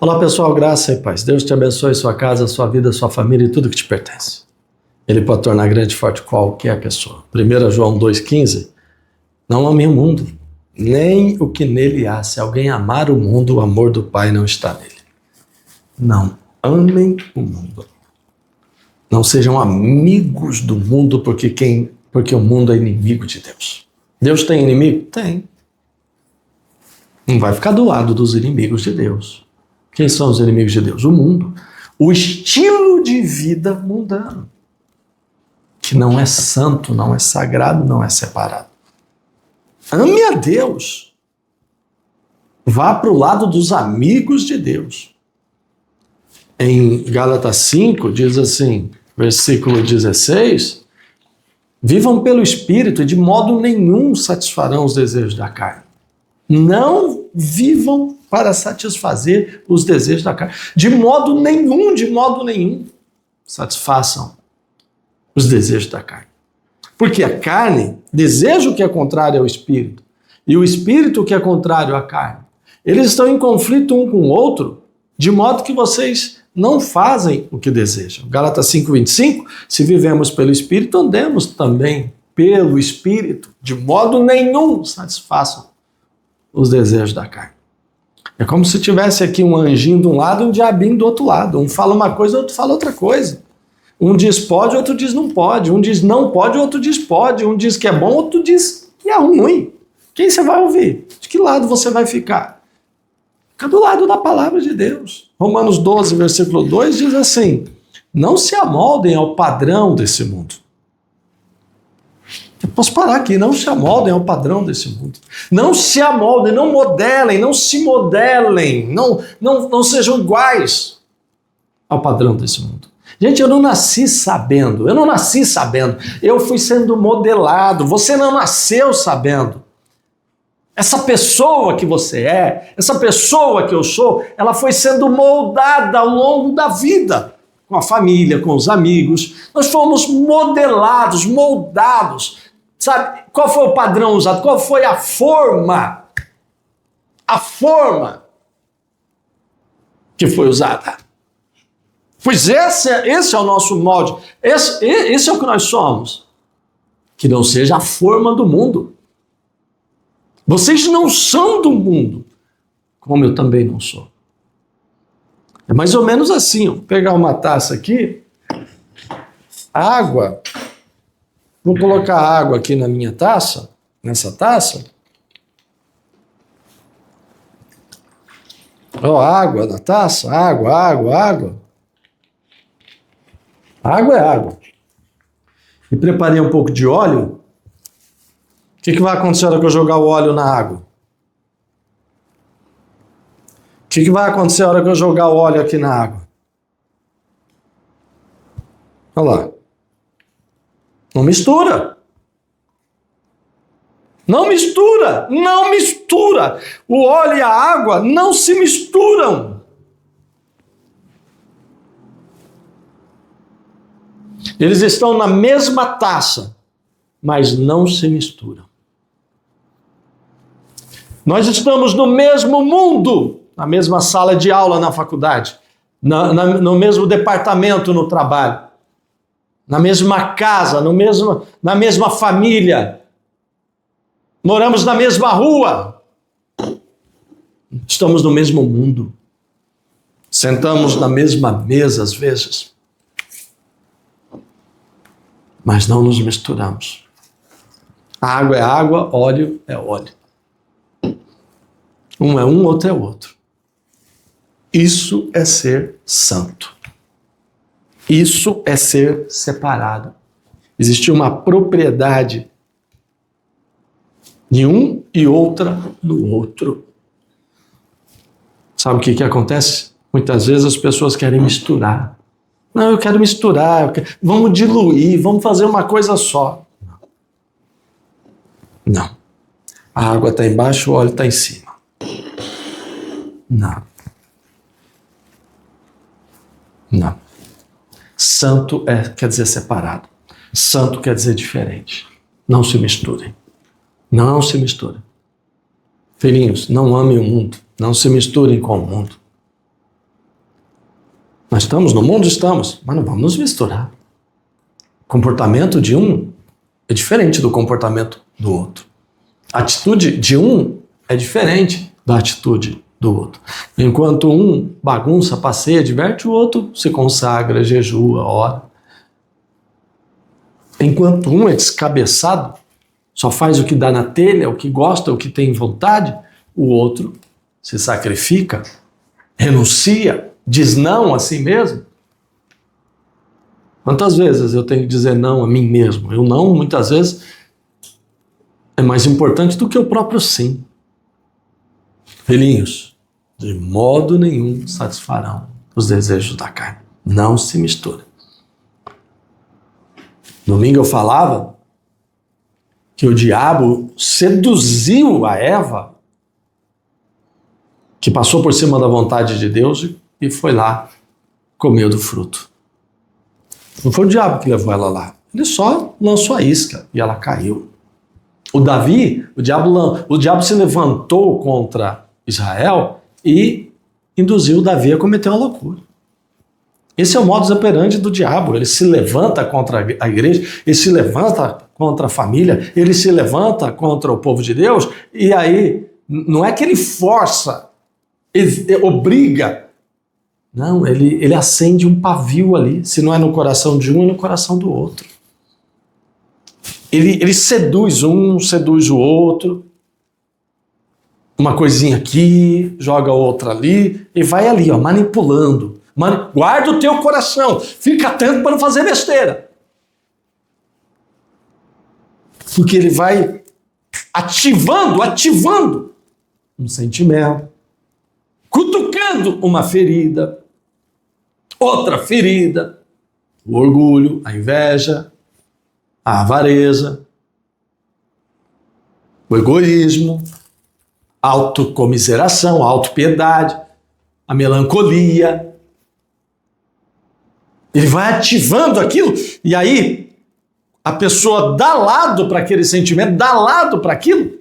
Olá pessoal, graça e paz. Deus te abençoe, sua casa, sua vida, sua família e tudo que te pertence. Ele pode tornar grande e forte qualquer pessoa. 1 João 2,15. Não amem o mundo, nem o que nele há. Se alguém amar o mundo, o amor do Pai não está nele. Não amem o mundo. Não sejam amigos do mundo, porque o mundo é inimigo de Deus. Deus tem inimigo? Tem. Não vai ficar do lado dos inimigos de Deus. Quem são os inimigos de Deus? O mundo. O estilo de vida mundano. Que não é santo, não é sagrado, não é separado. Ame a Deus. Vá para o lado dos amigos de Deus. Em Gálatas 5, diz assim, versículo 16, vivam pelo Espírito e de modo nenhum satisfarão os desejos da carne. Não vivam para satisfazer os desejos da carne. De modo nenhum, satisfaçam os desejos da carne. Porque a carne deseja o que é contrário ao Espírito, e o Espírito o que é contrário à carne. Eles estão em conflito um com o outro, de modo que vocês não fazem o que desejam. Gálatas 5,25, se vivemos pelo Espírito, andemos também pelo Espírito, de modo nenhum satisfaçam os desejos da carne. É como se tivesse aqui um anjinho de um lado e um diabinho do outro lado. Um fala uma coisa, outro fala outra coisa. Um diz pode, outro diz não pode. Um diz não pode, outro diz pode. Um diz que é bom, outro diz que é ruim. Quem você vai ouvir? De que lado você vai ficar? Fica do lado da palavra de Deus. Romanos 12, versículo 2 diz assim: não se amoldem ao padrão desse mundo. Eu posso parar aqui, não se amoldem ao padrão desse mundo. Não se amoldem, não modelem, não se modelem, não sejam iguais ao padrão desse mundo. Gente, eu não nasci sabendo, eu fui sendo modelado, você não nasceu sabendo. Essa pessoa que você é, essa pessoa que eu sou, ela foi sendo moldada ao longo da vida, com a família, com os amigos. Nós fomos modelados, moldados. Sabe, qual foi o padrão usado? Qual foi a forma? A forma que foi usada. Pois esse é o nosso molde. Esse é o que nós somos. Que não seja a forma do mundo. Vocês não são do mundo, como eu também não sou. É mais ou menos assim. Vou pegar uma taça aqui, água. Vou colocar água aqui na minha taça, nessa taça. Ó, água na taça, água. Água é água. E preparei um pouco de óleo. O que vai acontecer na hora que eu jogar o óleo na água? O que vai acontecer na hora que eu jogar o óleo aqui na água? Olha lá. Não mistura. Não mistura. Não mistura. O óleo e a água não se misturam. Eles estão na mesma taça, mas não se misturam. Nós estamos no mesmo mundo, na mesma sala de aula na faculdade, no mesmo departamento no trabalho. Na mesma casa, na mesma família. Moramos na mesma rua. Estamos no mesmo mundo. Sentamos na mesma mesa às vezes. Mas não nos misturamos. Água é água, óleo é óleo. Um é um, outro é outro. Isso é ser santo. Isso é ser separado. Existe uma propriedade de um e outra no outro. Sabe o que acontece? Muitas vezes as pessoas querem misturar. Não, eu quero misturar, vamos diluir, vamos fazer uma coisa só. Não. A água está embaixo, o óleo está em cima. Não. Santo quer dizer separado. Santo quer dizer diferente. Não se misturem. Não se misturem. Filhinhos, não amem o mundo. Não se misturem com o mundo. Nós estamos no mundo? Estamos, mas não vamos nos misturar. O comportamento de um é diferente do comportamento do outro. A atitude de um é diferente da atitude do outro. Enquanto um bagunça, passeia, diverte, o outro se consagra, jejua, ora. Enquanto um é descabeçado, só faz o que dá na telha, o que gosta, o que tem vontade, o outro se sacrifica, renuncia, diz não a si mesmo. Quantas vezes eu tenho que dizer não a mim mesmo? Eu não, muitas vezes, é mais importante do que o próprio sim. Filhinhos, de modo nenhum satisfarão os desejos da carne. Não se misturem. Domingo eu falava que o diabo seduziu a Eva, que passou por cima da vontade de Deus e foi lá, comeu do fruto. Não foi o diabo que levou ela lá. Ele só lançou a isca e ela caiu. O diabo se levantou contra Israel e induziu Davi a cometer uma loucura. Esse é o modus operandi do diabo. Ele se levanta contra a igreja, ele se levanta contra a família, ele se levanta contra o povo de Deus, e aí não é que ele força, ele obriga. Não, ele acende um pavio ali. Se não é no coração de um, é no coração do outro. Ele seduz um, seduz o outro. Uma coisinha aqui, joga outra ali, e vai ali, ó, manipulando. Guarda o teu coração, fica atento para não fazer besteira. Porque ele vai ativando um sentimento, cutucando uma ferida, outra ferida, o orgulho, a inveja, a avareza, o egoísmo, a autocomiseração, a autopiedade, a melancolia. Ele vai ativando aquilo e aí a pessoa dá lado para aquele sentimento, dá lado para aquilo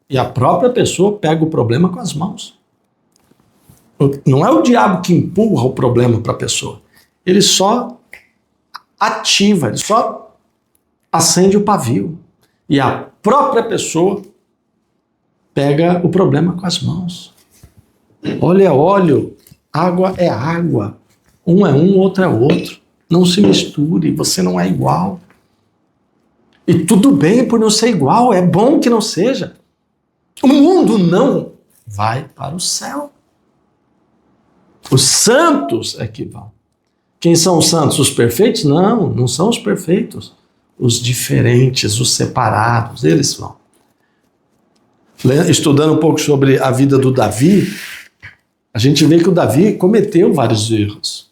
e a própria pessoa pega o problema com as mãos. Não é o diabo que empurra o problema para a pessoa. Ele só ativa, ele só acende o pavio. E a própria pessoa pega o problema com as mãos. Óleo é óleo, água é água. Um é um, outro é outro. Não se misture, você não é igual. E tudo bem por não ser igual, é bom que não seja. O mundo não vai para o céu. Os santos é que vão. Quem são os santos? Os perfeitos? Não, não são os perfeitos. Os diferentes, os separados, eles vão. Estudando um pouco sobre a vida do Davi, a gente vê que o Davi cometeu vários erros.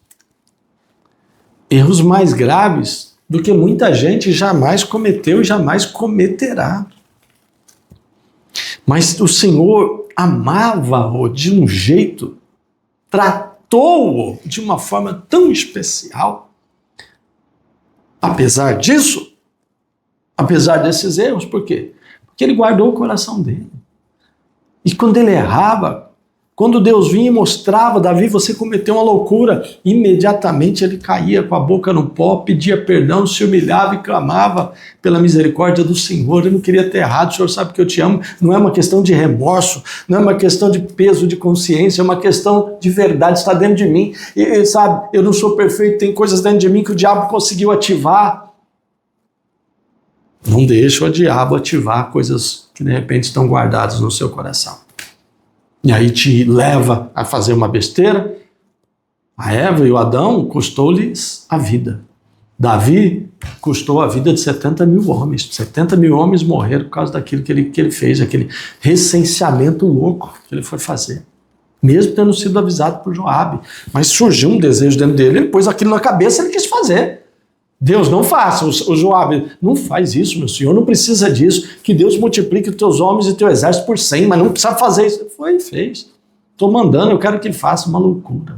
Erros mais graves do que muita gente jamais cometeu e jamais cometerá. Mas o Senhor amava-o de um jeito, tratou-o de uma forma tão especial. Apesar disso, apesar desses erros, por quê? Porque ele guardou o coração dele. E quando ele errava, quando Deus vinha e mostrava, Davi, você cometeu uma loucura, imediatamente ele caía com a boca no pó, pedia perdão, se humilhava e clamava pela misericórdia do Senhor. Eu não queria ter errado, o Senhor sabe que eu te amo. Não é uma questão de remorso, não é uma questão de peso de consciência, é uma questão de verdade, está dentro de mim. E sabe, eu não sou perfeito, tem coisas dentro de mim que o diabo conseguiu ativar. Não deixa o diabo ativar coisas que de repente estão guardadas no seu coração. E aí te leva a fazer uma besteira. A Eva e o Adão custou-lhes a vida. Davi custou a vida de 70 mil homens. 70 mil homens morreram por causa daquilo que ele fez, aquele recenseamento louco que ele foi fazer. Mesmo tendo sido avisado por Joabe. Mas surgiu um desejo dentro dele, ele pôs aquilo na cabeça e ele quis fazer. Deus, não faça. O Joabe, não faz isso, meu senhor, não precisa disso. Que Deus multiplique os teus homens e teu exército por 100, mas não precisa fazer isso. Foi e fez. Estou mandando, eu quero que ele faça uma loucura.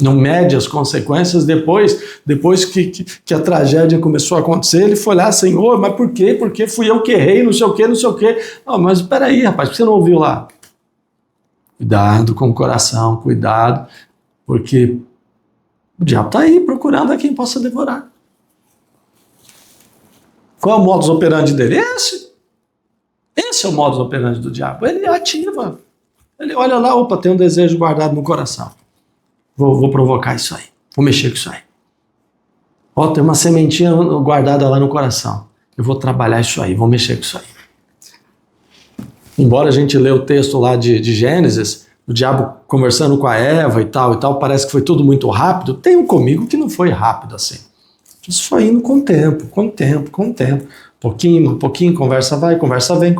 Não mede as consequências. Depois que a tragédia começou a acontecer, ele foi lá, Senhor, mas por quê? Porque fui eu que errei, não sei o quê, não sei o quê. Não, mas espera aí, rapaz, por que você não ouviu lá? Cuidado com o coração, cuidado, porque O diabo está aí procurando a quem possa devorar. Qual é o modus operandi dele? Esse é o modus operandi do diabo. Ele ativa. Ele olha lá, opa, tem um desejo guardado no coração. Vou provocar isso aí. Vou mexer com isso aí. Ó, tem uma sementinha guardada lá no coração. Eu vou trabalhar isso aí, vou mexer com isso aí. Embora a gente lê o texto lá de Gênesis, o diabo conversando com a Eva e tal, parece que foi tudo muito rápido. Tem um comigo que não foi rápido assim. Isso foi indo com o tempo. Pouquinho, conversa vai, conversa vem,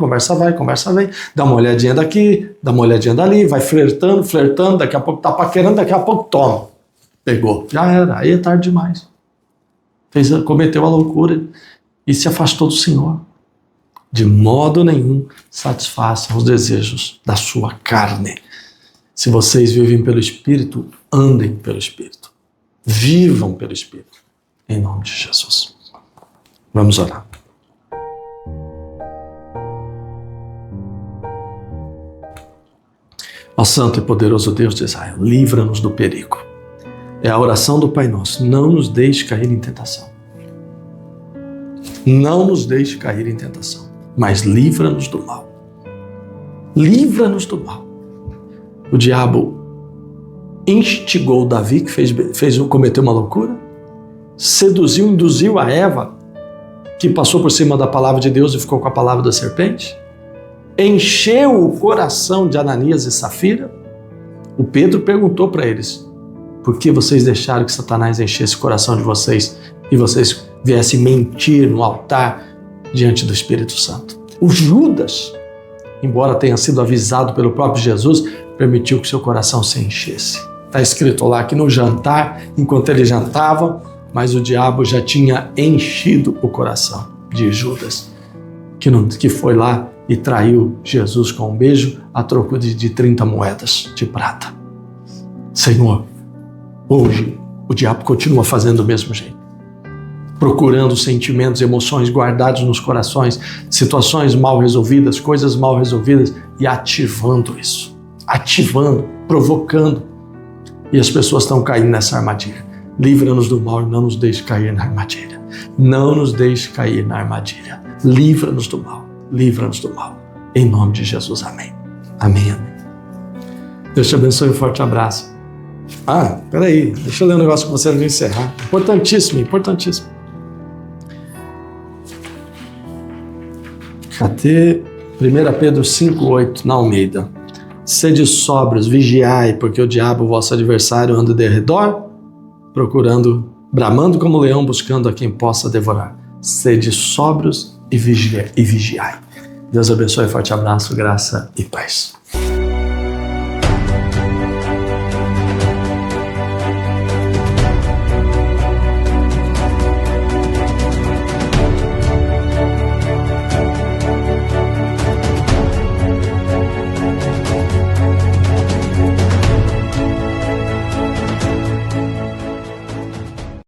dá uma olhadinha daqui, dá uma olhadinha dali, vai flertando, daqui a pouco tá paquerando, daqui a pouco toma. Pegou. Já era, aí é tarde demais. Cometeu a loucura e se afastou do Senhor. De modo nenhum satisfaçam os desejos da sua carne. Se vocês vivem pelo Espírito, andem pelo Espírito. Vivam pelo Espírito. Em nome de Jesus. Vamos orar. Ó Santo e poderoso Deus de Israel, livra-nos do perigo. É a oração do Pai Nosso. Não nos deixe cair em tentação. Não nos deixe cair em tentação, mas livra-nos do mal. Livra-nos do mal. O diabo instigou Davi, que cometeu uma loucura, seduziu, induziu a Eva, que passou por cima da palavra de Deus e ficou com a palavra da serpente, encheu o coração de Ananias e Safira. O Pedro perguntou para eles: por que vocês deixaram que Satanás enchesse o coração de vocês e vocês viessem mentir no altar diante do Espírito Santo? O Judas, embora tenha sido avisado pelo próprio Jesus, permitiu que seu coração se enchesse. Está escrito lá que no jantar, enquanto ele jantava, mas o diabo já tinha enchido o coração de Judas, que foi lá e traiu Jesus com um beijo a troco de 30 moedas de prata. Senhor, hoje o diabo continua fazendo do mesmo jeito, procurando sentimentos, emoções guardados nos corações, situações mal resolvidas, coisas mal resolvidas e ativando isso, provocando. E as pessoas estão caindo nessa armadilha. Livra-nos do mal e não nos deixe cair na armadilha. Não nos deixe cair na armadilha. Livra-nos do mal. Livra-nos do mal. Em nome de Jesus. Amém. Amém. Deus te abençoe. Um forte abraço. Peraí. Deixa eu ler um negócio com você antes de encerrar. Importantíssimo. Cadê? 1 Pedro 5,8 na Almeida. Sede sóbrios, vigiai, porque o diabo, vosso adversário, anda de redor, bramando como leão, buscando a quem possa devorar. Sede sóbrios e vigiai. Deus abençoe, forte abraço, graça e paz.